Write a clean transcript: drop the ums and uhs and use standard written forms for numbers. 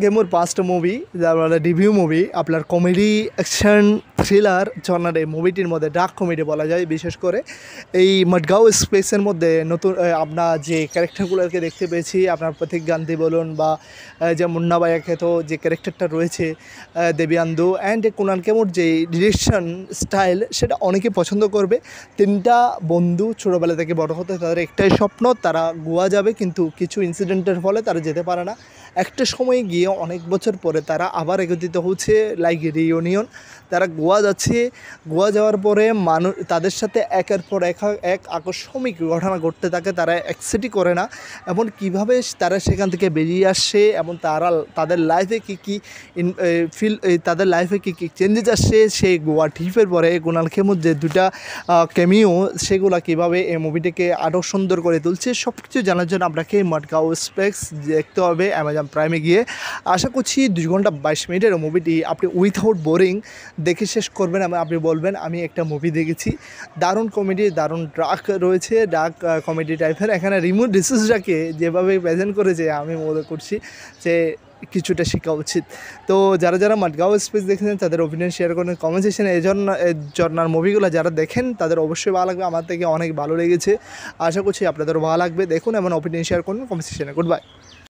গেমোর 5টা মুভি যার review movie আপনার কমেডি অ্যাকশন থ্রিলার জনার এই মুভিটির মধ্যে ডার্ক কমেডি বলা যায়। বিশেষ করে এই মডগাঁও স্পেসের মধ্যে নতুন আপনার যে ক্যারেক্টারগুলোকে দেখতে পেয়েছি, আপনার প্রতীক গান্ধী বলুন বা যে মুন্না ভাইয়া খ্যাত যে ক্যারেক্টারটা রয়েছে দেবিয়ান্দু অ্যান্ড কুনাল খেমুর যে ডিরেকশন স্টাইল, সেটা অনেকে পছন্দ করবে। 3টা বন্ধু ছোটোবেলা থেকে বড় হতে তাদের একটাই স্বপ্ন, তারা গোয়া যাবে, কিন্তু কিছু ইনসিডেন্টের ফলে তারা যেতে পারে না। একটা সময় গিয়ে অনেক বছর পরে তারা আবার একত্রিত হচ্ছে, লাইক রিউনিয়ন। তারা গোয়া যাচ্ছে, গোয়া যাওয়ার পরে মানুষ তাদের সাথে একের পর এক আকস্মিক ঘটনা ঘটতে থাকে, তারা অ্যাকসেপ্টই করে না। এবং কীভাবে তারা সেখান থেকে বেরিয়ে আসছে এবং তারা তাদের লাইফে কী কী তাদের লাইফে কী কী চেঞ্জেস আসছে সেই গোয়া ট্রিপের পরে কুনাল খেমুর যে 2টা ক্যামিও, সেগুলো কীভাবে এই মুভিটিকে আরও সুন্দর করে তুলছে, সব কিছু জানার জন্য আপনাকে মডগাঁও স্পেস দেখতে হবে অ্যামাজন প্রাইমে গিয়ে। আশা করছি 2 ঘন্টা 22 মিনিটের মুভিটি আপনি উইথাউট বোরিং দেখে শেষ করবেন এবং আপনি বলবেন আমি একটা মুভি দেখেছি। দারুণ কমেডি, দারুণ ডার্ক রয়েছে, ডার্ক কমেডি টাইপের। এখানে রিমোট ডিসিসটাকে যেভাবে প্রেজেন্ট করেছে আমি মনে করছি যে কিছুটা শেখা উচিত। তো যারা মডগাঁও স্পেস দেখেছেন তাদের ওপিনিয়ন শেয়ার করেন কমেন্ট সেকশনে। এই জন্নার মুভিগুলো যারা দেখেন তাদের অবশ্যই ভালো লাগবে, আমার থেকে অনেক ভালো লেগেছে। আশা করছি আপনাদেরও ভালো লাগবে। দেখুন এবং ওপিনিয়ন শেয়ার করুন কমেন্ট সেকশনে। Good bye.